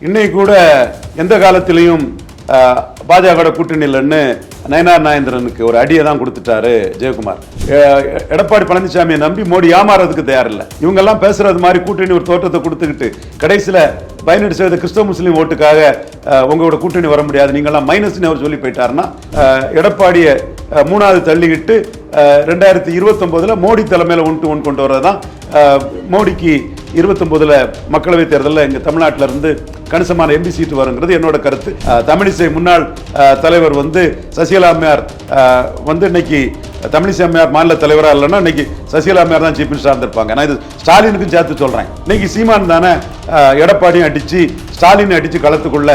இன்னைக்கு கூட எந்த காலத்திலையும் பாஜக கூட்டணி இல்லைன்னு நயனார் நாகேந்திரனுக்கு ஒரு அடியை தான் கொடுத்துட்டாரு ஜெயக்குமார். எடப்பாடி பழனிசாமியை நம்பி மோடி ஏமாறதுக்கு தயாரில்லை. இவங்கெல்லாம் பேசுறது மாதிரி கூட்டணி ஒரு தோற்றத்தை கொடுத்துக்கிட்டு கடைசியில் 18% கிறிஸ்தவ முஸ்லீம் ஓட்டுக்காக உங்களோட கூட்டணி வர முடியாது, நீங்கள்லாம் மைனஸ்ன்னு அவர் சொல்லி போயிட்டாருன்னா எடப்பாடியை மூணாவது தள்ளிக்கிட்டு 2029 மோடி தலைமையில் ஒன் கொண்டு வர்றது தான் மோடிக்கு 29 மக்களவை தேர்தலில் எங்கள் தமிழ்நாட்டில் இருந்து கணிசமான எம்பி சீட்டு வருங்கிறது என்னோட கருத்து. தமிழிசை முன்னாள் தலைவர் சசிகலா அம்மையார் இன்னைக்கு தமிழிசை அம்மையார் மாநில தலைவராக இல்லைன்னா இன்னைக்கு சசிகலா அம்மையார் தான் சீஃப் மினிஸ்டராக இருந்திருப்பாங்க. நான் இது ஸ்டாலினுக்கும் சேர்த்து சொல்கிறேன். இன்னைக்கு சீமான் தானே எடப்பாடியும் அடித்து ஸ்டாலினை அடித்து களத்துக்குள்ள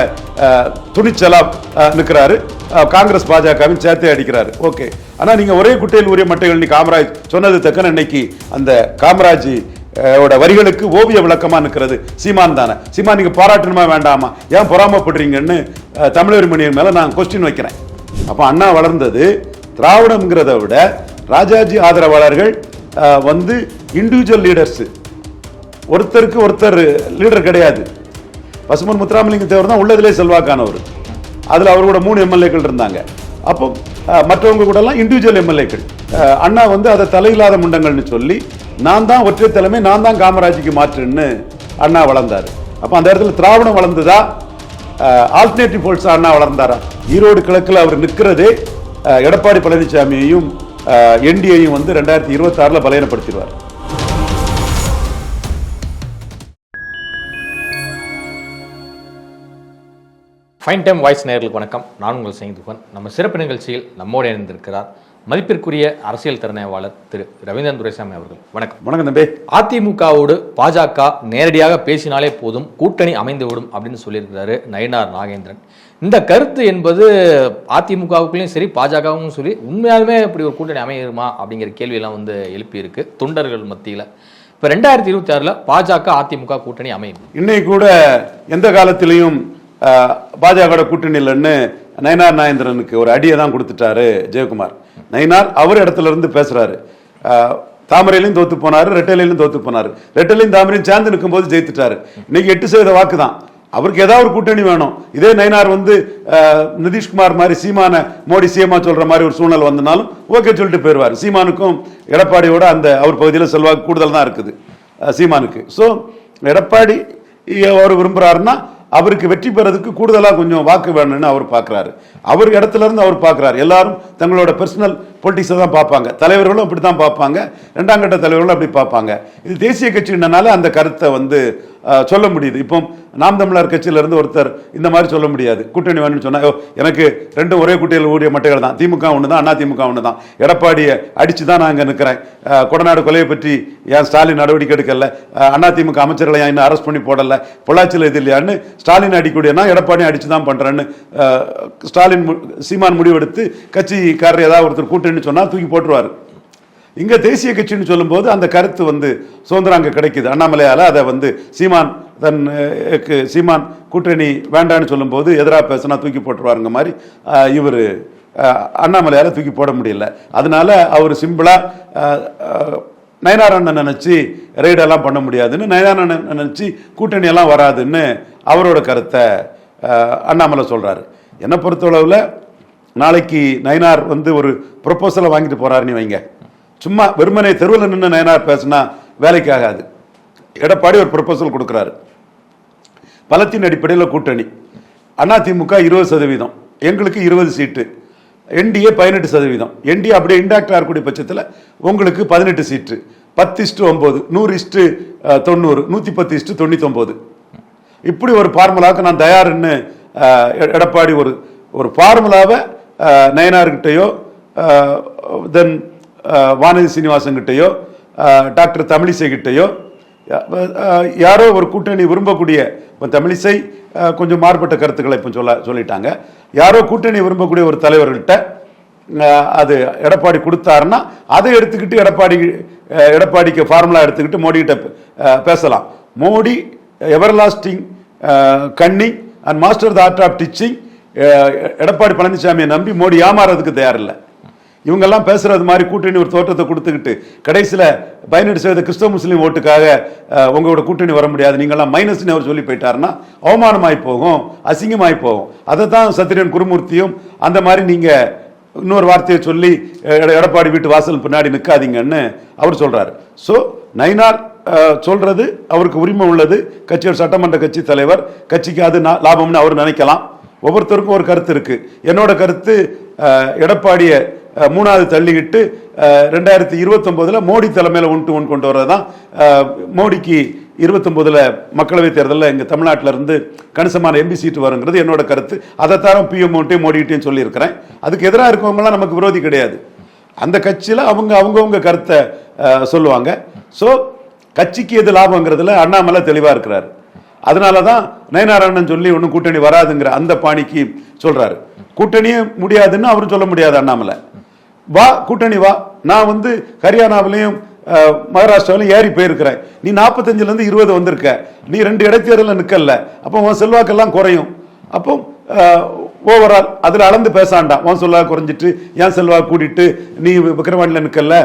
துணிச்சலா நிற்கிறாரு. காங்கிரஸ் பாஜகவின் சேர்த்தே அடிக்கிறாரு. ஓகே, ஆனால் நீங்கள் ஒரே குட்டையில் உரிய மட்டைகள் நீ காமராஜ் சொன்னது தக்கன இன்னைக்கு அந்த காமராஜ் வரிகளுக்கு ஓவிய விளக்கமா நிற்கிறது சீமான் தானே. சீமான் நீங்க பாராட்டணுமா வேண்டாமா, ஏன் பொறாமப்படுறீங்கன்னு தமிழர் மணியன் மேல நான் கொஸ்டின் வைக்கிறேன். அப்ப அண்ணா வளர்ந்தது திராவிடம்ங்கிறத விட ராஜாஜி ஆதரவாளர்கள் இண்டிவிஜுவல் லீடர்ஸ், ஒருத்தருக்கு ஒருத்தர் லீடர் கிடையாது. பசுமன் முத்துராமலிங்க தேவர் தான் உள்ளதிலே செல்வாக்கானவர். அதுல அவரோட 3 எம்எல்ஏக்கள் இருந்தாங்க. அப்போ மற்றவங்க கூட எல்லாம் இண்டிவிஜுவல் எம்எல்ஏக்கள். அண்ணா அதை தலையில்லாத முண்டங்கள்னு சொல்லி நான் தான் ஒற்றை தலைமை, நான் தான் காமராஜுக்கு மாற்றுன்னு அண்ணா வளர்ந்தாரு. அப்ப அந்த இடத்துல திராவிடம் வளர்ந்ததா, ஆல்டர்னேட்டிவ் ஃபோர்ஸ் அண்ணா வளர்ந்தாரா? ஈரோடு கிழக்கில் அவர் நிற்கிறதே எடப்பாடி பழனிசாமியையும் என்டிஏயும் 2026 பலயனப்படுத்திடுவார். ஃபைன் டைம் வாய்ஸ் நேயர்களுக்கு வணக்கம். நான் உங்கள் சைதுகன். நம்ம சிறப்பு நிகழ்ச்சியில் நம்மோடு இணைந்திருக்கிறார் மதிப்பிற்குரிய அரசியல் திறனாய்வாளர் திரு ரவீந்திரன் துரைசாமி அவர்கள். வணக்கம். வணக்கம் தம்பி. அதிமுகவோடு பாஜக நேரடியாக பேசினாலே போதும், கூட்டணி அமைந்துவிடும் அப்படின்னு சொல்லியிருக்கிறாரு நயனார் நாகேந்திரன். இந்த கருத்து என்பது அதிமுகவுக்குள்ளேயும் சரி பாஜகவும் சரி உண்மையாலுமே இப்படி ஒரு கூட்டணி அமையுமா அப்படிங்கிற கேள்வியெல்லாம் எழுப்பி இருக்கு தொண்டர்கள் மத்தியில். இப்போ 2026 பாஜக அதிமுக கூட்டணி அமையும். இன்னைக்கு கூட எந்த காலத்திலையும் பாஜக கூட்டணி இல்லைன்னு நயனார் நாகேந்திரனுக்கு ஒரு அடியை தான் கொடுத்துட்டாரு ஜெயக்குமார். நயனார் அவர் இடத்துல இருந்து பேசுறாரு. தாமரையிலும் தோத்து போனாரு, ரெட்டலையிலும் தோத்து போனாரு. ரெட்டலையும் தாமரையும் சேர்ந்து நிற்கும் போது ஜெயித்துட்டாரு. இன்னைக்கு 8% வாக்கு தான். அவருக்கு ஏதாவது ஒரு கூட்டணி வேணும். இதே நயனார் நிதிஷ்குமார் மாதிரி சீமான மோடி சிஎம்மா சொல்ற மாதிரி ஒரு சூழ்நிலை வந்தனாலும் ஓகே சொல்லிட்டு போயிடுவார். சீமானுக்கும் எடப்பாடியோட அந்த அவர் பகுதியில் செல்வாக்கு கூடுதல் தான் இருக்குது சீமானுக்கு. ஸோ எடப்பாடி அவர் விரும்புறாருன்னா அவருக்கு வெற்றி பெறதுக்கு கூடுதலாக கொஞ்சம் வாக்கு வேணும்னு அவர் பார்க்குறாரு. அவர் இடத்துல இருந்து அவர் பார்க்குறாரு. எல்லாரும் தங்களோட பர்சனல் பொலிட்டிக்ஸை தான் பார்ப்பாங்க. தலைவர்களும் அப்படி தான் பார்ப்பாங்க, 2ஆம் கட்ட தலைவர்களும் அப்படி பார்ப்பாங்க. இது தேசிய கட்சினால அந்த கருத்தை சொல்ல முடியுது. இப்போ நாம் தமிழர் கட்சியிலிருந்து ஒருத்தர் இந்த மாதிரி சொல்ல முடியாது. கூட்டணி வேணும்னு சொன்னா எனக்கு 2 ஒரே குட்டையில் ஊதிய மட்டைகள் தான், திமுக ஒன்று தான், அதிமுக ஒன்று தான், எடப்பாடியை அடிச்சு தான் நான் இங்கே நிற்கிறேன், கொடநாடு கொலையை பற்றி ஏன் ஸ்டாலின் நடவடிக்கை எடுக்கல, அதிமுக அமைச்சர்களை ஏன் இன்னும் அரெஸ்ட் பண்ணி போடல, பொள்ளாச்சியில் இது இல்லையான்னு ஸ்டாலின் அடிக்கூடியனா எடப்பாடியும் அடிச்சு தான் பண்றேன்னு ஸ்டாலின் சீமான் முடிவெடுத்து கட்சிக்காரர் ஏதாவது ஒருத்தர் கூட்டணின்னு சொன்னா தூக்கி போட்டுருவாரு. இங்க தேசிய கட்சின்னு சொல்லும் போது அந்த கருத்து சுதந்திரம் அங்க கிடைக்குது. அண்ணாமலையால அதை சீமான் கூட்டணி வேண்டான்னு சொல்லும் போது எதிராக பேசினா தூக்கி போட்டுருவாருங்க மாதிரி இவர் அண்ணாமலையால தூக்கி போட முடியல. அதனால அவர் சிம்பிளா நயனார் அண்ணன் நினைச்சு ரெய்டெல்லாம் பண்ண முடியாதுன்னு, நயனார் அண்ணன் நினைச்சு கூட்டணி எல்லாம் வராதுன்னு அவரோட கருத்தை அண்ணாமலை சொல்றாரு. என்னை பொறுத்தளவுல நாளைக்கு நயனார் ஒரு ப்ரொபோசலை வாங்கிட்டு போறாருன்னு வைங்க. சும்மா வெறுமனை தெருவில் நின்று நயனார் பேசினா வேலைக்கு ஆகாது. எடப்பாடி ஒரு ப்ரொபோசல் கொடுக்கிறாரு. பலத்தின் அடிப்படையில் கூட்டணி. அதிமுக 20%, எங்களுக்கு 20 சீட்டு, என்டிஏ 18%. என்டிஏ அப்படியே இன்டாக்டா இருக்கக்கூடிய பட்சத்தில் உங்களுக்கு 18 சீட்டு, 10:9, 100:90, 110:99. இப்படி ஒரு ஃபார்முலாவுக்கு நான் தயாருன்னு எடப்பாடி ஒரு ஃபார்முலாவை நயனார்கிட்டையோ தென் வானதி சீனிவாசன் கிட்டையோ டாக்டர் தமிழிசை கிட்டையோ யாரோ ஒரு கூட்டணி விரும்பக்கூடிய, இப்போ தமிழிசை கொஞ்சம் மாறுபட்ட கருத்துக்களை இப்போ சொல்லிட்டாங்க, யாரோ கூட்டணி விரும்பக்கூடிய ஒரு தலைவர்கள்ட்ட அது எடப்பாடி கொடுத்தாருன்னா அதை எடுத்துக்கிட்டு எடப்பாடிக்கு ஃபார்முலா எடுத்துக்கிட்டு மோடி கிட்ட பேசலாம். Modi everlasting cunning and master the art of teaching. Edappadi பழனிசாமியை நம்பி மோடி ஏமாறதுக்கு தயாரில்லை. இவங்கெல்லாம் பேசுறது மாதிரி கூட்டணி ஒரு தோற்றத்தை கொடுத்துக்கிட்டு கடைசியில் 18% கிறிஸ்தவ முஸ்லீம் ஓட்டுக்காக உங்களோட கூட்டணி வர முடியாது, நீங்கள்லாம் மைனஸ்ன்னு அவர் சொல்லி போயிட்டாருன்னா அவமானமாய் போகும், அசிங்கமாய் போகும். அதை தான் சத்திரியன் குருமூர்த்தியும் அந்த மாதிரி நீங்கள் இன்னொரு வார்த்தையை சொல்லி எடப்பாடி வீட்டு வாசல் பின்னாடி நிற்காதீங்கன்னு அவர் சொல்றாரு. ஸோ நயினார் சொல்றது அவருக்கு உரிமை உள்ளது. கட்சியோட சட்டமன்ற கட்சி தலைவர், கட்சிக்கு அது லாபம்னு அவர் நினைக்கலாம். ஒவ்வொருத்தருக்கும் ஒரு கருத்து இருக்கு. என்னோட கருத்து எடப்பாடிய 3வது தள்ளிக்கிட்டு 2029 மோடி தலைமையில் 1-1 கொண்டு வர்றதுதான். மோடிக்கு 29 மக்களவை தேர்தலில் எங்கள் தமிழ்நாட்டில் இருந்து கணிசமான எம்பி சீட்டு வருங்கிறது என்னோட கருத்து. அதைத்தான் பிஎம்ஓட்டையும் மோடிகிட்டையும் சொல்லியிருக்கிறேன். அதுக்கு எதிராக இருக்கவங்களாம் நமக்கு விரோதி கிடையாது. அந்த கட்சியில் அவங்கவுங்க கருத்தை சொல்லுவாங்க. ஸோ கட்சிக்கு எது லாபங்கிறதுல அண்ணாமலை தெளிவாக இருக்கிறாரு. அதனால தான் நயனாராயணன் சொல்லி ஒன்றும் கூட்டணி வராதுங்கிற அந்த பாணிக்கு சொல்றாரு. கூட்டணியே முடியாதுன்னு அவரும் சொல்ல முடியாது. அண்ணாமலை வா கூட்டணி வா, நான் ஹரியானாவிலையும் மகாராஷ்டிராவிலையும் ஏறி போயிருக்கிறேன், நீ 45லேருந்து 20 வந்திருக்க, நீ 2 இடைத்தேர்தலில் நிற்கல, அப்போ உன் செல்வாக்கெல்லாம் குறையும். அப்போ ஓவரால் அதில் அளந்து பேசாண்டாம். உன் செல்வாக்கு குறைஞ்சிட்டு என் செல்வாக்கு கூட்டிட்டு நீ விக்கிரவாண்டியில் நிற்கல,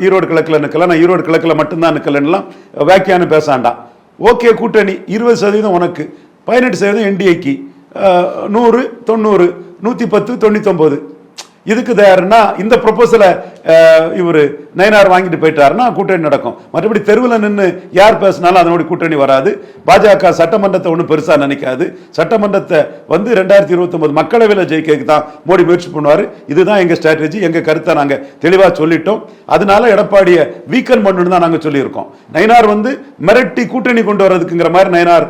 ஈரோடு கிழக்கில் நிற்கல, நான் ஈரோடு கிழக்கில் மட்டும்தான் நிற்கலன்னெலாம் வேக்கியானு பேசாண்டாம். ஓகே, கூட்டணி 20% உனக்கு, 18% என்டிஏக்கு, 100, 90, 110, 99 இதுக்கு தயாருன்னா இந்த ப்ரொபோசலை இவர் நயனார் வாங்கிட்டு போயிட்டாருன்னா கூட்டணி நடக்கும். மற்றபடி தெருவில் நின்று யார் பேசினாலும் அதனோட கூட்டணி வராது. பாஜக சட்டமன்றத்தை ஒன்றும் பெருசாக நினைக்காது. சட்டமன்றத்தை 2029 மக்களவையில் ஜெயிக்கிறதுக்கு தான் மோடி முயற்சி பண்ணுவார். இதுதான் எங்கள் ஸ்ட்ராட்டஜி, எங்கள் கருத்தை நாங்கள் தெளிவாக சொல்லிட்டோம். அதனால எடப்பாடியை வீக்கன் பண்ணணும்னு தான் நாங்கள் சொல்லியிருக்கோம். நயனார் மிரட்டி கூட்டணி கொண்டு வர்றதுக்குங்கிற மாதிரி நயனார்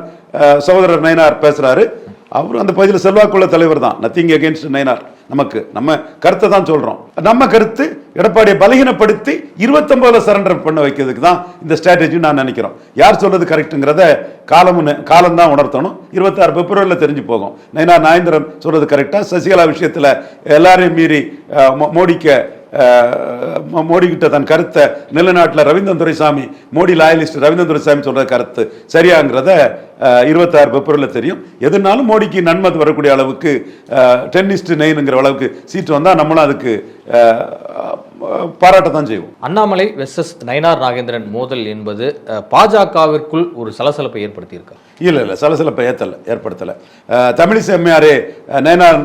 சகோதரர் நயனார் பேசுறாரு. அவர் அந்த பகுதியில் செல்வாக்குள்ள தலைவர் தான். Nothing against Nayanar. நம்ம கருத்தை தான் சொல்றோம். நம்ம கருத்து எடப்பாடியை பலகீனப்படுத்தி 29 சரண்டர் பண்ண வைக்கிறதுக்கு தான் இந்த ஸ்ட்ராட்டஜி நான் நினைக்கிறோம். யார் சொல்றது கரெக்டுங்கிறத காலம் தான் உணர்த்தணும். 26 பிப்ரவரியில் தெரிஞ்சு போகும். நயனார் நாகேந்திரன் சொல்றது கரெக்டா, சசிகலா விஷயத்தில் எல்லாரையும் மீறி மோடி கிட்ட தன் கருத்தை நிலநாட்டில் ரவீந்திரன் துரைசாமி, மோடி லாயலிஸ்ட் ரவீந்திரன் துரைசாமி சொல்ற கருத்து சரியாங்கிறத 26 பிப்ரவரியில் தெரியும். எதுனாலும் மோடிக்கு நன்மை வரக்கூடிய அளவுக்கு 10:9 அளவுக்கு சீட்டு வந்தால் நம்மளும் அதுக்கு பாராட்டத்தான் செய்வோம். அண்ணாமலை வெர்சஸ் நயனார் நாகேந்திரன் மோதல் என்பது பாஜகவிற்குள் ஒரு சலசலப்பை ஏற்படுத்தியிருக்க? இல்லை, சலசலப்பை ஏற்படுத்தலை. தமிழிசை அம்மையாரே நயனார்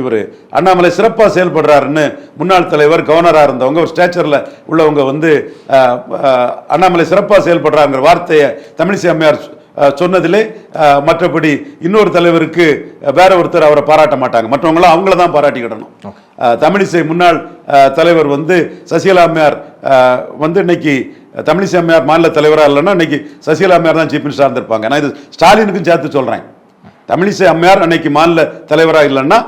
இவர் அண்ணாமலை சிறப்பாக செயல்படுறாருன்னு முன்னாள் தலைவர் கவர்னராக இருந்தவங்க, ஒரு ஸ்டேச்சரில் உள்ளவங்க அண்ணாமலை சிறப்பாக செயல்படுறாங்கிற வார்த்தையை தமிழிசை அம்மையார் சொன்னதிலே மற்றபடி இன்னொரு தலைவருக்கு வேற ஒருத்தர் அவரை பாராட்ட மாட்டாங்க. மற்றவங்களாம் அவங்கள தான் பாராட்டிக்கிடணும். தமிழிசை முன்னாள் தலைவர் சசிகலா அம்மையார் இன்னைக்கு தமிழிசை அம்மையார் மாநில தலைவராக இல்லைன்னா இன்னைக்கு சசிகலா அம்மையார் தான் சீஃப் மினிஸ்டராக இருந்திருப்பாங்க. நான் இது ஸ்டாலினுக்கும் சேர்த்து சொல்றேன். தமிழிசை அம்மையார் அன்னைக்கு மாநில தலைவராக இல்லைன்னா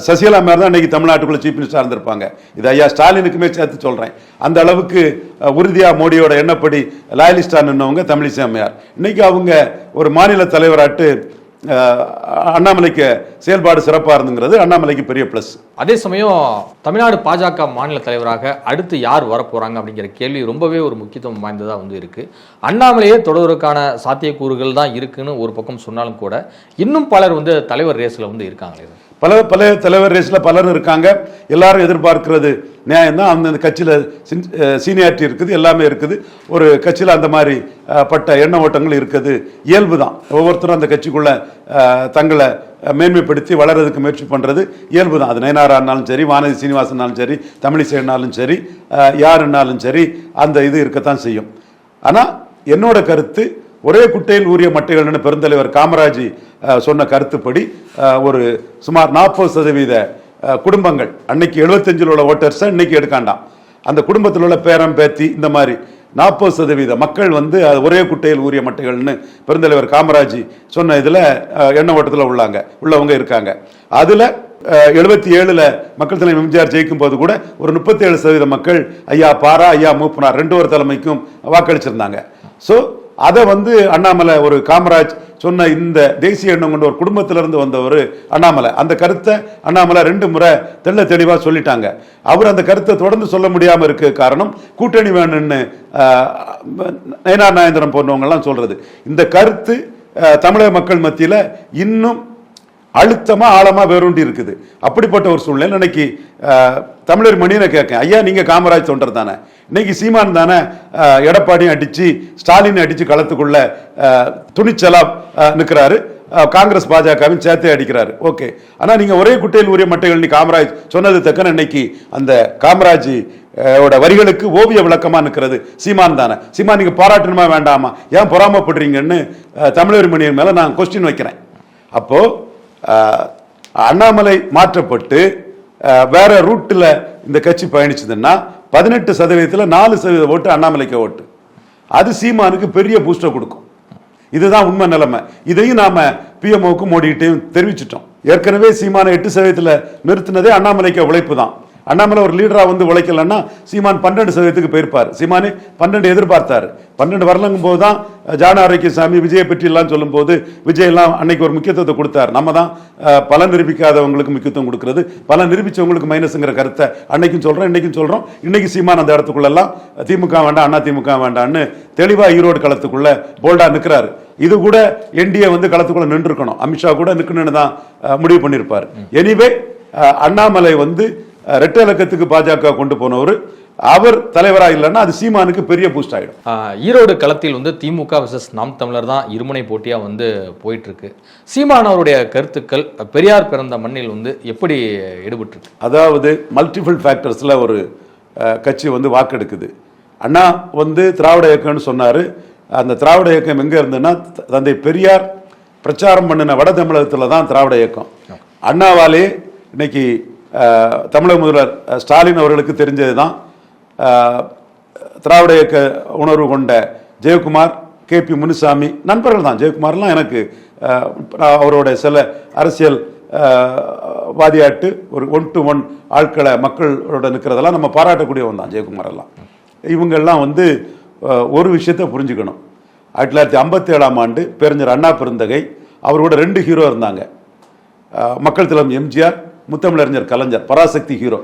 சசிகலா அம்மையார் தான் அன்னைக்கு தமிழ்நாட்டுக்குள்ள சீஃப் மினிஸ்டராக இருந்திருப்பாங்க. இது ஐயா ஸ்டாலினுக்குமே சேர்த்து சொல்றேன். அந்த அளவுக்கு உறுதியா மோடியோட எண்ணப்படி லாயலிஸ்டா நின்னவங்க தமிழிசை அம்மையார். இன்னைக்கு அவங்க ஒரு மாநில தலைவராட்டு அண்ணாமலைக்கு செயல்பாடு சிறப்பாக இருந்துங்கிறது அண்ணாமலைக்கு பெரிய பிளஸ். அதே சமயம் தமிழ்நாடு பாஜக மாநில தலைவராக அடுத்து யார் வரப்போறாங்க அப்படிங்கிற கேள்வி ரொம்பவே ஒரு முக்கியத்துவம் வாய்ந்ததாக இருக்கு. அண்ணாமலையே தொடர்வதற்கான சாத்தியக்கூறுகள் தான் இருக்குன்னு ஒரு பக்கம் சொன்னாலும் கூட இன்னும் பலர் தலைவர் ரேஸ்ல இருக்காங்களே. பல தலைவர் ரேஸ்ல பலரும் இருக்காங்க. எல்லாரும் எதிர்பார்க்கிறது நியாயம் தான். அந்த கட்சியில் சீனியாரிட்டி இருக்குது, எல்லாமே இருக்குது. ஒரு கட்சியில் அந்த மாதிரி பட்ட எண்ண ஓட்டங்கள் இருக்குது, இயல்பு தான். ஒவ்வொருத்தரும் அந்த கட்சிக்குள்ள தங்களை மேன்மைப்படுத்தி வளர்றதுக்கு முயற்சி பண்ணுறது இயல்பு தான். அது நயனாரானாலும் சரி, வானதி சீனிவாசனாலும் சரி, தமிழிசைனாலும் சரி, யாருன்னாலும் சரி, அந்த இது இருக்கத்தான் செய்யும். ஆனால் என்னோட கருத்து ஒரே குட்டையில் ஊறிய மட்டைகள்னு பெருந்தலைவர் காமராஜ் சொன்ன கருத்துப்படி ஒரு சுமார் 40% குடும்பங்கள் அன்னைக்கு 75 உள்ள ஓட்டர்ஸை இன்னைக்கு எடுக்காண்டாம். அந்த குடும்பத்தில் உள்ள பேரம் பேத்தி இந்த மாதிரி 40% மக்கள் ஒரே குட்டையில் ஊறிய மட்டைகள்னு பெருந்தலைவர் காமராஜ் சொன்ன இதில் எண்ண ஓட்டத்தில் உள்ளவங்க இருக்காங்க. அதில் 77ல் மக்கள் தலைவர் எம்ஜிஆர் ஜெயிக்கும் போது கூட ஒரு 37% மக்கள் ஐயா பாரா, ஐயா மூப்பனார் 2 தலைமைக்கும் வாக்களிச்சிருந்தாங்க. ஸோ அதை அண்ணாமலை ஒரு காமராஜ் சொன்ன இந்த தேசிய எண்ணம் கொண்ட ஒரு குடும்பத்திலிருந்து வந்தவர் அண்ணாமலை. அந்த கருத்தை அண்ணாமலை 2 முறை தெள்ள தெளிவாக சொல்லிட்டாங்க. அவர் அந்த கருத்தை தொடர்ந்து சொல்ல முடியாமல் இருக்க காரணம் கூட்டணி வேணும்னு நயனார் நாகேந்திரன் போன்றவங்கெல்லாம் சொல்றது. இந்த கருத்து தமிழக மக்கள் மத்தியில் இன்னும் அழுத்தமா ஆழமா வேரூண்டி இருக்குது. அப்படிப்பட்ட ஒரு சூழ்நிலை இன்னைக்கு தமிழர் மணியை கேட்க, ஐயா நீங்க காமராஜ் தொண்டர் தானே, இன்னைக்கு சீமான் தானே எடப்பாடியும் அடிச்சு ஸ்டாலின் அடிச்சு களத்துக்குள்ள துணிச்சலா நிற்கிறாரு, காங்கிரஸ் பாஜகவின் சேர்த்தே அடிக்கிறாரு. ஓகே, ஆனா நீங்க ஒரே குட்டையில் உரிய மட்டைகள் நீ காமராஜ் சொன்னது தக்கன இன்னைக்கு அந்த காமராஜ் வரிகளுக்கு ஓவிய விளக்கமா நிற்கிறது சீமான் தானே. சீமான் நீங்க பாராட்டணுமா வேண்டாமா, ஏன் பொறாமப்படுறீங்கன்னு தமிழர் மணியின் மேல நான் கொஸ்டின் வைக்கிறேன். அப்போ அண்ணாமலை மாற்றப்பட்டு வேற ரூட்ல இந்த கட்சி பயணிச்சதுன்னா 18% 4% ஓட்டு அண்ணாமலைக்கு ஓட்டு, அது சீமானுக்கு பெரிய பூஸ்டர் கொடுக்கும். இதுதான் உண்மை நிலைமை. இதையும் நாம பிஎம்ஓக்கு மோடிட்டையும் தெரிவிச்சிட்டோம். ஏற்கனவே சீமான 8% நிறுத்தினதே அண்ணாமலைக்கு உழைப்பு தான். அண்ணாமலை ஒரு லீடரா வந்து உழைக்கலன்னா சீமான் 12% போயிருப்பார். சீமானே 12 எதிர்பார்த்தாரு, 12 வரலங்கும் போது தான் ஜான ஆரோக்கியசாமி விஜயை பற்றி எல்லாம் சொல்லும் போது விஜய் எல்லாம் அன்னைக்கு ஒரு முக்கியத்துவத்தை கொடுத்தார். நம்ம தான் பல நிரூபிக்காதவங்களுக்கு முக்கியத்துவம் கொடுக்கிறது, பல நிரூபிச்சவங்களுக்கு மைனஸ்ங்கிற கருத்தை அன்னைக்கும் சொல்றோம், இன்னைக்கும் சொல்றோம். இன்னைக்கு சீமான் அந்த இடத்துக்குள்ளெல்லாம் திமுக வேண்டாம் அண்ணா திமுக வேண்டாம்னு தெளிவா ஈரோடு களத்துக்குள்ள போல்டா நிற்கிறாரு. இது கூட என்டிஏ வந்து களத்துக்குள்ள நின்று இருக்கணும், அமித்ஷா கூட நிற்கணும்னு தான் முடிவு பண்ணியிருப்பார். எனிவே அண்ணாமலை வந்து ரெட்டை இலக்கத்துக்கு பாஜக கொண்டு போனவர், அவர் தலைவராக இல்லைன்னா அது சீமானுக்கு பெரிய பூஸ்ட் ஆகிடும். ஈரோடு களத்தில் வந்து திமுக விசஸ் நாம் தமிழர் தான் இருமுனை போட்டியா வந்து போயிட்டு இருக்கு. சீமான் அவருடைய கருத்துக்கள் பெரியார் பிறந்த மண்ணில் வந்து எப்படி எடுபட்டு இருக்கு? அதாவது மல்டிபிள் ஃபேக்டர்ஸ்ல ஒரு கட்சி வந்து வாக்கெடுக்குது. அண்ணா வந்து திராவிட இயக்கம்னு சொன்னாரு. அந்த திராவிட இயக்கம் எங்க இருந்ததுன்னா தந்தை பெரியார் பிரச்சாரம் பண்ணின வட தமிழகத்துல தான் திராவிட இயக்கம். அண்ணாவாலே இன்னைக்கு தமிழக முதல்வர் ஸ்டாலின் அவர்களுக்கு தெரிஞ்சதுதான். திராவிட இயக்க உணர்வு கொண்ட ஜெயக்குமார், KP முனுசாமி நண்பர்கள் தான். ஜெயக்குமார்லாம் எனக்கு அவரோட சில அரசியல் வாதியாட்டு ஒரு 1-to-1 ஆட்களை மக்களோட நிற்கிறதெல்லாம் நம்ம பாராட்டக்கூடியவன் தான் ஜெயக்குமார் எல்லாம். இவங்கெல்லாம் வந்து ஒரு விஷயத்தை புரிஞ்சுக்கணும். 1957ஆம் ஆண்டு பேரறிஞர் அண்ணா பெருந்தகை அவரோட 2 ஹீரோ இருந்தாங்க. மக்கள் தலைவர் எம்ஜிஆர், முத்தமிழறிஞர் கலைஞர் பராசக்தி ஹீரோ,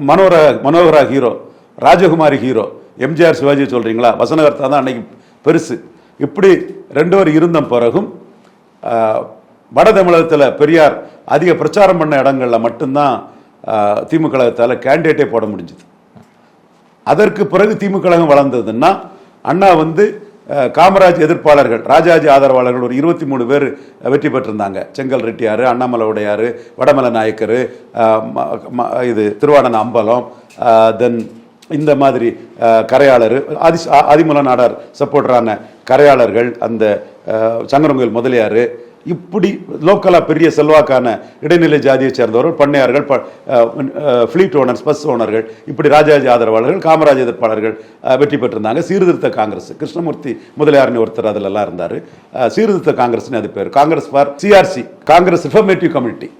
மனோகரா ஹீரோ, ராஜகுமாரி ஹீரோ. எம்ஜிஆர் சிவாஜி சொல்றீங்களா, வசனகர்த்தா தான் அன்னைக்கு பெருசு. இப்படி 2 பேர் இருந்த பிறகும் வட தமிழகத்தில் பெரியார் அதிக பிரச்சாரம் பண்ண இடங்கள்ல மட்டும்தான் திமுக கழகத்தால் கேண்டிடேட்டே போட முடிஞ்சது. அதற்கு பிறகு திமுக கழகம் வளர்ந்ததுன்னா அண்ணா வந்து காமராஜ் எதிர்ப்பாளர்கள், ராஜாஜி ஆதரவாளர்கள் ஒரு 23 பேர் வெற்றி பெற்றிருந்தாங்க. செங்கல் ரெட்டியார், அண்ணாமலை உடையார், வடமலை நாயக்கர், இது திருவாடன அம்பலம், தென் இந்த மாதிரி கரையாளர், ஆதிமூல நாடார் சப்போர்டரான கரையாளர்கள், அந்த சங்கரங்கோயில் முதலியார், இப்படி லோக்கலா பெரிய செல்வாக்கான இடைநிலை ஜாதியை சேர்ந்தவர்கள், பண்ணையார்கள், ஃபிளீட் ஓனர்ஸ், பஸ் ஓனர்கள், இப்படி ராஜாஜி ஆதரவாளர்கள், காமராஜ் எதிர்ப்பாளர்கள் வெற்றி பெற்றிருந்தாங்க. சீர்திருத்த காங்கிரஸ், கிருஷ்ணமூர்த்தி முதலியார்னு ஒருத்தர் அதில் எல்லாம் இருந்தார். சீர்திருத்த காங்கிரஸ்னு அது பேர். Congress for CRC, Congress reformative committee,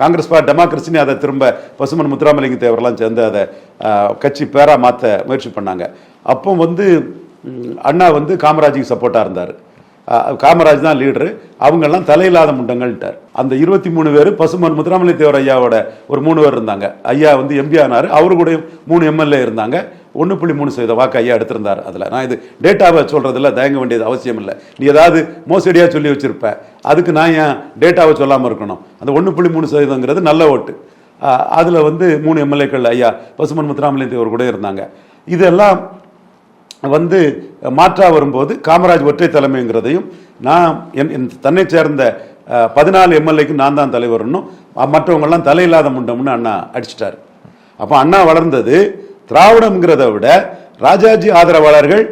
Congress for டெமோக்ரஸின்னு அதை திரும்ப பசுமன் முத்துராமலிங்க தேவரெல்லாம் சேர்ந்து அதை கட்சி பேரா மாற்ற முயற்சி பண்ணாங்க. அப்போ வந்து அண்ணா வந்து காமராஜுக்கு சப்போர்ட்டாக இருந்தார். காமராஜ் தான் லீடரு, அவங்கெல்லாம் தலையில்லாத முண்டங்கள்ட்டார். அந்த 23 பேர் பசுமன் முத்துராமலிங்க தேவர் ஐயாவோட ஒரு 3 பேர் இருந்தாங்க. ஐயா வந்து MP ஆனார், அவரு கூட 3 MLA இருந்தாங்க. 1.3% வாக்கு ஐயா எடுத்திருந்தார். அதில் நான் இது டேட்டாவை சொல்றதில்ல, தயங்க வேண்டியது அவசியம் இல்லை. நீ ஏதாவது மோசடியாக சொல்லி வச்சிருப்ப, அதுக்கு நான் ஏன் டேட்டாவை சொல்லாமல் இருக்கணும்? அந்த 1.3% நல்ல ஓட்டு. அதில் வந்து 3 MLAக்கள் ஐயா பசுமன் முத்துராமலிங்க தேவர் கூட இருந்தாங்க. இதெல்லாம் வந்து மாற்றா வரும்போது காமராஜ் ஒற்றை தலைமைங்கிறதையும், நான் தன்னை சேர்ந்த 14 MLAக்கு நான் தான் தலைவர்னும், மற்றவங்கெல்லாம் தலையில்லாத முண்டம்னு அண்ணா அடிச்சிட்டாரு. அப்போ அண்ணா வளர்ந்தது திராவிடம்ங்கிறத விட ராஜாஜி ஆதரவாளர்கள்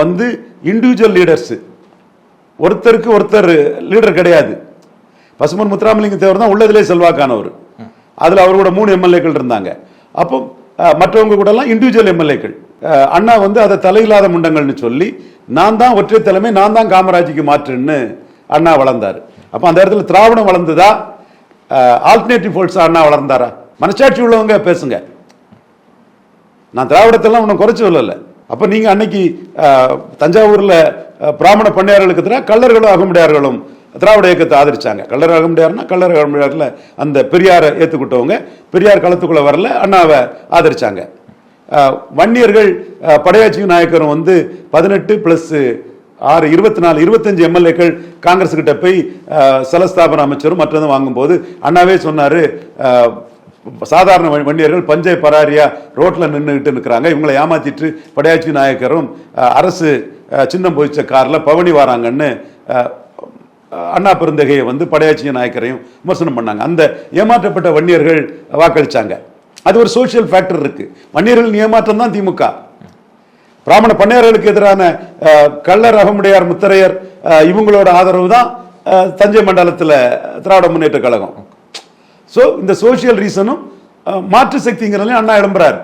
வந்து இண்டிவிஜுவல் லீடர்ஸ், ஒருத்தருக்கு ஒருத்தர் லீடர் கிடையாது. பசுமன் முத்துராமலிங்க தேவர் தான் உள்ளதிலே செல்வாக்கானவர். அதில் அவர் கூட 3 MLAக்கள் இருந்தாங்க. அப்போ மற்றவங்க கூட எல்லாம் இண்டிவிஜுவல் MLAக்கள். அண்ணா வந்து அதை தலையில்லாத முண்டங்கள்னு சொல்லி நான் தான் ஒற்றை தலைமை, நான் தான் காமராஜுக்கு மாற்றுன்னு அண்ணா வளர்ந்தார். அப்போ அந்த இடத்துல திராவிடம் வளர்ந்ததா, ஆல்டர்னேட்டிவ் ஃபோர்ஸா அண்ணா வளர்ந்தாரா? மனசாட்சி உள்ளவங்க பேசுங்க. நான் திராவிடத்தெல்லாம் ஒன்றும் குறைச்சி சொல்லலை. அப்போ நீங்க அன்னைக்கு தஞ்சாவூர்ல பிராமண பண்ணையார்களுக்கு எதிராக கள்ளர்களும் அகமுடையார்களும் திராவிட இயக்கத்தை ஆதரிச்சாங்க. கள்ளர் அகமுடையார்னா கள்ளர் அகமுடையார்ல அந்த பெரியாரை ஏற்றுக்கிட்டவங்க, பெரியார் களத்துக்குள்ள வரல, அண்ணாவை ஆதரிச்சாங்க. வன்னியர்கள் படையாச்சி நாயக்கரும் வந்து 18 + 25 எம்எல்ஏக்கள் காங்கிரஸ் கிட்ட போய் சலஸ்தாபன அமைச்சரும் மற்றதும் வாங்கும்போது அண்ணாவே சொன்னாரு, சாதாரண வண்டியர்கள் பஞ்சை பராரியா ரோட்ல நின்றுகிட்டு இருக்கிறாங்க, இவங்களை ஏமாத்திட்டு படையாச்சி நாயக்கரும் அரசு சின்னம் போயிச்ச கார்ல பவனி வராங்கன்னு அண்ணா பெருந்தகையை வந்து படையாச்சி நாயக்கரையும் விமர்சனம் பண்ணாங்க. அந்த ஏமாற்றப்பட்ட வன்னியர்கள் வாக்களிச்சாங்க. அது ஒரு சோசியல் ஃபேக்டர் இருக்கு. வன்னியர்கள் ஏமாற்றம் தான் திமுக. பிராமண பண்ணையர்களுக்கு எதிரான கள்ளர், அகமுடையார், முத்தரையர் இவங்களோட ஆதரவு தான் தஞ்சை மண்டலத்தில் திராவிட முன்னேற்ற கழகம். ஸோ இந்த சோசியல் ரீசனும் மாற்று சக்திங்கிறதுலையும் அண்ணா எழும்புறாரு.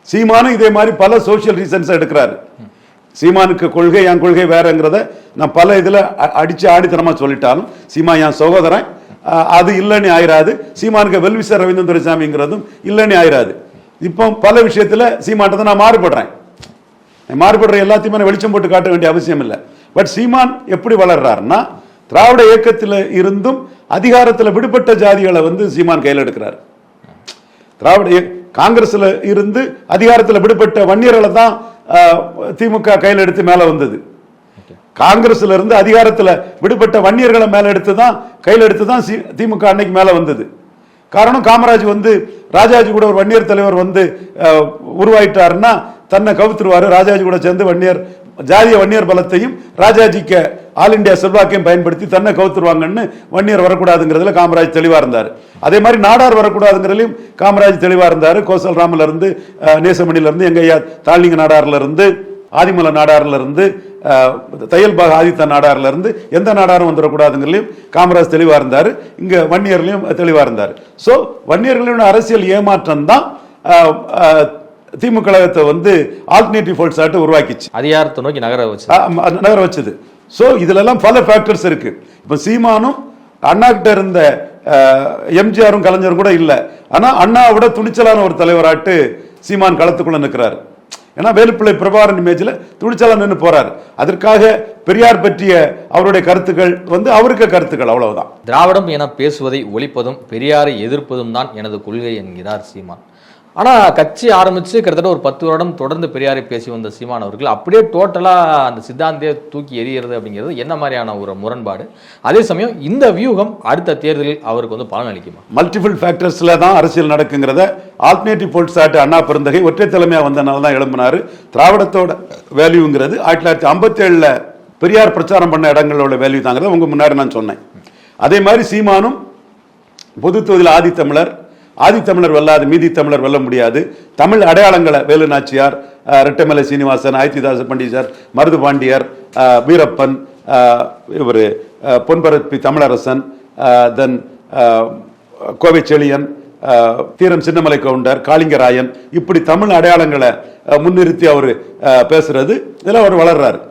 சீமானும் இதே மாதிரி பல சோசியல் ரீசன்ஸ் எடுக்கிறாரு. சீமானுக்கு கொள்கை என் கொள்கை வேறங்கிறத நான் பல இதில் அடிச்சு ஆடித்தனமா சொல்லிட்டாலும் சீமா என் சகோதரன் அது இல்லைன்னு ஆயிராது. சீமானுக்கு வெல்விசர் ரவீந்திரன் துரைசாமிங்கிறதும் இல்லைன்னு ஆயிராது. இப்போ பல விஷயத்தில் சீமான்ட்ட நான் மாறுபடுறேன். மாறுபடுற எல்லாத்தையுமே வெளிச்சம் போட்டு காட்ட வேண்டிய அவசியம் இல்லை. பட் சீமான் எப்படி வளர்றாருன்னா, திராவிட இயக்கத்தில் இருந்தும் அதிகாரத்தில் விடுபட்ட ஜாதிகளை வந்து சீமான் கையில் எடுக்கிறார். திராவிட காங்கிரஸ்ல இருந்து அதிகாரத்தில் விடுபட்ட வன்னியர்களை தான் திமுக கையில் எடுத்து மேல வந்தது. காங்கிரஸ்ல இருந்து அதிகாரத்தில் விடுபட்ட வன்னியர்களை மேல எடுத்து தான் கையில் எடுத்து தான் திமுக அன்னைக்கு மேல வந்தது. காரணம், காமராஜ் வந்து ராஜாஜி கூட ஒரு வன்னியர் தலைவர் வந்து உருவாயிட்டாருன்னா தன்னை கவுத்துருவாரு. ராஜாஜி கூட சேர்ந்து ஜாதிய வன்னியர் பலத்தையும் ராஜாஜிக்கு ஆல் இண்டியா செல்வாக்கையும் பயன்படுத்தி தன்னை கவுத்துருவாங்கன்னு வன்னியர் வரக்கூடாதுங்கிறதுல காமராஜ் தெளிவா இருந்தார். அதே மாதிரி நாடார் வரக்கூடாதுங்கிறதுலையும் காமராஜ் தெளிவா இருந்தார். கோசல் ராமல இருந்து, நேசமணில இருந்து, எங்க ஐயா தாழ்லிங்க நாடார்ல இருந்து, ஆதிமல நாடார்ல இருந்து, தையல்பாக ஆதித்த நாடார்ல இருந்து எந்த நாடாரும் வந்துடக்கூடாதுங்கிறதுலையும் காமராஜ் தெளிவா இருந்தார். இங்க வன்னியர்லையும் தெளிவா இருந்தார். சோ வன்னியர்களின் அரசியல் ஏமாற்றம் தான் திமுக கழகத்தை வந்து ஆல்டர்னேட்டிவ் ஃபோல்ஸ் ஆட்டு உருவாக்கிச்சு, அதிகாரத்தை நோக்கி நகர வச்சது. ஸோ இதுல எல்லாம் பல ஃபேக்டர்ஸ் இருக்கு. இப்ப சீமானும் அண்ணா கிட்ட இருந்த எம்ஜிஆரும் கலைஞரும் கூட இல்லை. ஆனா அண்ணாவோட துணிச்சலான ஒரு தலைவராட்டு சீமான் களத்துக்குள்ள நிற்கிறாரு. ஏன்னா வேலுப்பிள்ளை பிரபாகரன் இமேஜ்ல துணிச்சலா நின்று போறாரு. அதற்காக பெரியார் பற்றிய அவருடைய கருத்துக்கள் வந்து அவருக்கு கருத்துக்கள், அவ்வளவுதான். திராவிடம் என பேசுவதை ஒழிப்பதும் பெரியாரை எதிர்ப்பதும் தான் எனது கொள்கை என்கிறார் சீமான். ஆனா கட்சி ஆரம்பிச்சு கிட்டத்தட்ட ஒரு 10 வருடம் தொடர்ந்து பெரியாரை பேசி வந்த சீமான் அவர்கள் அப்படியே டோட்டலா அந்த சித்தாந்தியை தூக்கி எறிகிறது அப்படிங்கிறது என்ன மாதிரியான ஒரு முரண்பாடு? அதே சமயம் இந்த வியூகம் அடுத்த தேர்தலில் அவருக்கு வந்து பலன் அளிக்குமா? மல்டிபிள் ஃபேக்டர்ஸ்ல தான் அரசியல் நடக்குங்கிறத ஆல்டர்னேட்டிவ் போல்ஸ் ஆட்டு அண்ணா பெருந்தகை ஒற்றை தலைமையா வந்தனால தான் எழும்பினாரு. திராவிடத்தோட வேல்யூங்கிறது 1957 பெரியார் பிரச்சாரம் பண்ண இடங்களோட வேல்யூ தாங்கிறத உங்க முன்னாடி நான் சொன்னேன். அதே மாதிரி சீமானும் பொது தொகுதியில் ஆதித்தமிழர் வெல்லாது மீதி தமிழர் வெல்ல முடியாது, தமிழ் அடையாளங்களை வேலு நாச்சியார், ரெட்டமலை சீனிவாசன், அயோத்திதாச பண்டிதர், மருது பாண்டியர், வீரப்பன், இவர் பொன்பரப்பி தமிழரசன், தென் கோவை செழியன், தீரன் சின்னமலை கவுண்டர், காளிங்கராயன், இப்படி தமிழ் அடையாளங்களை முன்னிறுத்தி அவர் பேசுறது, இதெல்லாம் அவர் வளர்றாரு.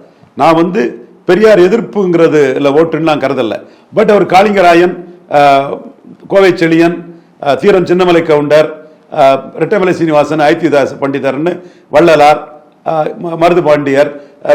நான் வந்து பெரியார் எதிர்ப்புங்கிறது இல்லை ஓட்டுன்னு நான் கருதல. பட் அவர் காளிங்கராயன், கோவை செழியன், தீரன் சின்னமலை கவுண்டர், ரெட்டமலை சீனிவாசன், அயோத்திதாச பண்டிதர்னு, வள்ளலார், மருது பாண்டியர்,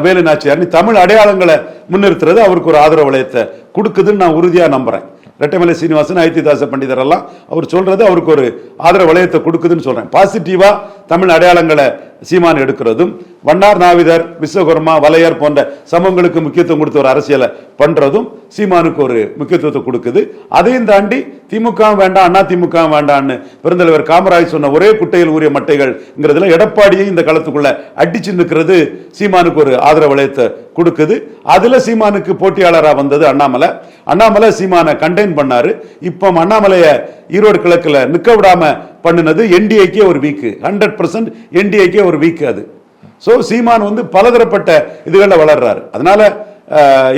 வேலு நாச்சியார் தமிழ் அடையாளங்களை முன்னிறுத்துறது அவருக்கு ஒரு ஆதரவு வளையத்தை கொடுக்குதுன்னு நான் உறுதியா நம்புறேன். ரெட்டமலை சீனிவாசன், அயோத்திதாச பண்டிதர் எல்லாம் அவர் சொல்றது அவருக்கு ஒரு ஆதரவு வளையத்தை கொடுக்குதுன்னு சொல்றேன். பாசிட்டிவா தமிழ் அடையாளங்களை சீமான் எடுக்கிறதும், வண்ணார், நாவிதர், விஸ்வகர்மா, வலையர் போன்ற சமூகங்களுக்கு முக்கியத்துவம் கொடுத்த ஒரு அரசியலை பண்றதும் சீமானுக்கு ஒரு முக்கியத்துவத்தை கொடுக்குது. அதையும் தாண்டி திமுக வேண்டாம், அண்ணா திமுக வேண்டான்னு பெருந்தலைவர் காமராஜ் சொன்ன ஒரே குட்டையில் ஊறிய மட்டைகள்ங்கிறதுல எடப்பாடியை இந்த களத்துக்குள்ள அடிச்சு நிற்கிறது சீமானுக்கு ஒரு ஆதரவு வளையத்தை கொடுக்குது. அதுல சீமானுக்கு போட்டியாளராக வந்தது அண்ணாமலை சீமானை கண்டெயின் பண்ணாரு. இப்போ அண்ணாமலைய ஈரோடு கிழக்குல நிக்க விடாம பண்ணினது என்டிஏக்கே ஒரு வீக், 100% என்டிஏக்கே ஒரு வீக் அது. சோ சீமான் வந்து பலதரப்பட்ட இதுகளில் வளர்றாரு. அதனால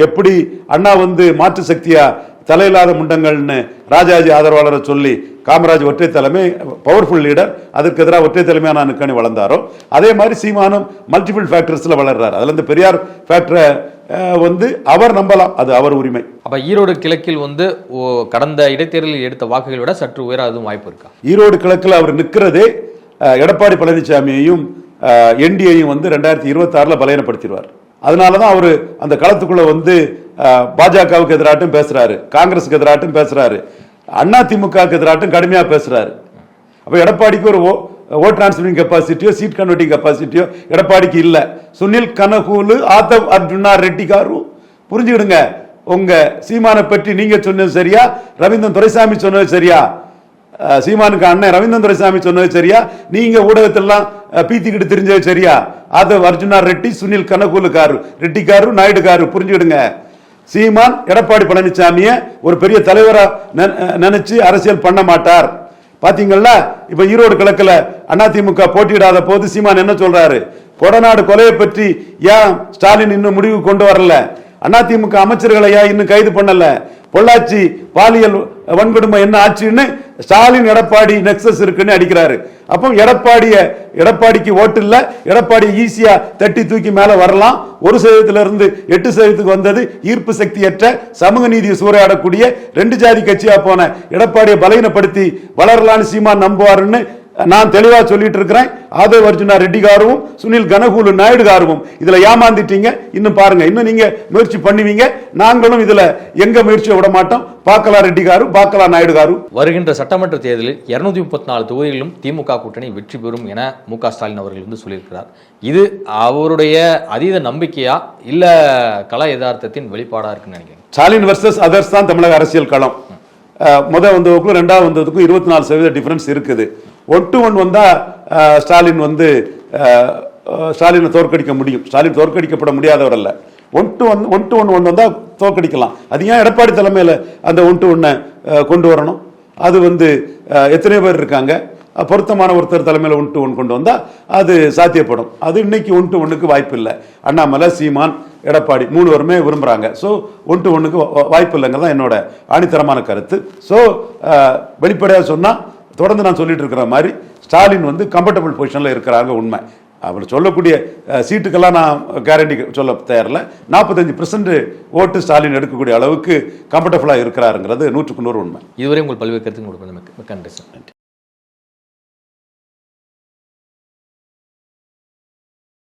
எப்படி அண்ணா வந்து மாற்று சக்தியா தலையில்லாத முண்டங்கள்னு ராஜாஜி ஆதரவாளரை சொல்லி காமராஜ் ஒற்றை தலைமை பவர்ஃபுல் லீடர், அதற்கு எதிராக ஒற்றை தலைமையான நிற்கணி வளர்ந்தாரோ அதே மாதிரி சீமானும் மல்டிபிள் ஃபேக்டர்ஸ்ல வளர்றாரு. அதுல இந்த பெரியார் ஃபேக்டரை வந்து அவர் நம்பலாம், அது அவர் உரிமை. அப்ப ஈரோடு கிழக்கில் வந்து கடந்த இடைத்தேர்தலில் எடுத்த வாக்குகளை விட சற்று உயராதும் வாய்ப்பு இருக்கா? ஈரோடு கிழக்கில் அவர் நிற்கிறதே எடப்பாடி பழனிசாமியையும் என்டிஏயும் வந்து 2026 பலவீனப்படுத்திடுவார். அதனாலதான் அவரு அந்த களத்துக்குள்ள வந்து பாஜகவுக்கு எதிராட்டும் பேசுறாரு, காங்கிரஸுக்கு எதிராட்டும் பேசுறாரு, அண்ணா திமுக எதிராட்டும் கடுமையா பேசுறாரு. அப்ப எடப்பாடிக்கு ஒரு ஓட் டிரான்ஸ்ஃபரிங் கெப்பாசிட்டியோ சீட் கன்வெர்ட்டிங் கெப்பாசிட்டியோ எடப்பாடிக்கு இல்ல. சுனில் கனகூலு, ஆதவ் அர்ஜுனா ரெட்டி காரு, புரிஞ்சுக்கிடுங்க. உங்க சீமானை பற்றி நீங்க சொன்னது சரியா, ரவீந்திரன் துரைசாமி சொன்னது சரியா? சீமானுக்கு அண்ணன் ரவீந்திரன் துரைசாமி சொன்னது சரியா, நீங்க ஊடகத்தெல்லாம் பீத்திக்கிட்டு தெரிஞ்சது சரியா? ஆதவ் அர்ஜுனா ரெட்டி, சுனில் கனகூலு காரு, ரெட்டி காரு, நாயுடு காரு, புரிஞ்சுக்கிடுங்க. சீமான் எடப்பாடி பழனிசாமியை ஒரு பெரிய தலைவரா நினைச்சு அரசியல் பண்ண மாட்டார். பாத்தீங்களா? இப்ப ஈரோடு கிழக்குல அதிமுக போட்டியிடாத போது சீமான் என்ன சொல்றாரு? கொடநாடு கொலையை பற்றி ஏன் ஸ்டாலின் இன்னும் முடிவு கொண்டு வரல? அதிமுக அமைச்சர்களை ஏன் இன்னும் கைது பண்ணல? பொள்ளாச்சி பாலியல் வன்கொடுமை என்ன ஆச்சுன்னு ஸ்டாலின் எடப்பாடி நெக்சஸ் இருக்குன்னு அடிக்கிறாரு. அப்போ எடப்பாடிக்கு ஓட்டு இல்ல, எடப்பாடி ஈஸியா தட்டி தூக்கி மேல வரலாம். 1% இருந்து 8% வந்தது ஈர்ப்பு சக்தியற்ற சமூக நீதியை சூறையாடக்கூடிய 2 ஜாதி கட்சியா போன எடப்பாடியை பலவீனப்படுத்தி வளரலான்னு சீமான் நம்புவாருன்னு நான் தெளிவா சொல்லிட்டு இருக்கிறேன். ஆதவ் அர்ஜுனா ரெட்டி காருவும் சுனில் கனகூலு நாயுடு காருவும் இதுல ஏமாந்துட்டீங்க. இன்னும் பாருங்க, இன்னும் நீங்க முயற்சி பண்ணுவீங்க. நாங்களும் இதுல எங்க முயற்சியை விட மாட்டோம். பார்க்கலாம் ரெட்டி காரு, பார்க்கலாம் நாயுடு காரு. வருகின்ற சட்டமன்ற தேர்தலில் 234 தொகுதிகளிலும் திமுக கூட்டணி வெற்றி பெறும் என மு.க. ஸ்டாலின் அவர்கள் வந்து சொல்லியிருக்கிறார். இது அவருடைய அதீத நம்பிக்கையா இல்ல கல யதார்த்தத்தின் வெளிப்பாடா இருக்குன்னு நினைக்கிறேன். ஸ்டாலின் வர்சஸ் அதர்ஸ் தான் தமிழக அரசியல் களம். முதல் வந்ததுக்கும் 2வது வந்ததுக்கும் 24% டிஃபரன்ஸ் இருக்குது. 1-1 வந்தா ஸ்டாலின் வந்து ஸ்டாலினை தோற்கடிக்க முடியும். ஸ்டாலின் தோற்கடிக்கப்பட முடியாதவர் அல்ல. 1-1 வந்தா தோற்கடிக்கலாம். அது ஏன் எடப்பாடி தலைமையில அந்த 1-1 கொண்டு வரணும்? அது வந்து எத்தனை பேர் இருக்காங்க, பொருத்தமான ஒருத்தர் தலைமையில் 1-1 கொண்டு வந்தா அது சாத்தியப்படும். அது இன்னைக்கு 1-1க்கு வாய்ப்பு இல்லை. அண்ணாமலை, சீமான், எடப்பாடி 3 பேருமே விரும்புறாங்க. ஸோ 1-1க்கு வாய்ப்பு இல்லைங்கிறதா என்னோட ஆணித்தரமான கருத்து. ஸோ வெளிப்படையாக சொன்னா, தொடர்ந்து நான் சொல்லிட்டு இருக்கிற மாதிரி ஸ்டாலின் வந்து கம்ஃபர்டபுள் பொசிஷன்ல இருக்கிறாங்க. உண்மை. அவர் சொல்லக்கூடிய சீட்டுக்கெல்லாம் நான் கேரண்டி சொல்ல தயாரில்லை. 45% ஓட்டு ஸ்டாலின் எடுக்கக்கூடிய அளவுக்கு கம்ஃபர்டபுளா இருக்கிறாருங்கிறது 100% உண்மை. இதுவரை உங்கள் பல்வேறு கருத்துக்கு நன்றி.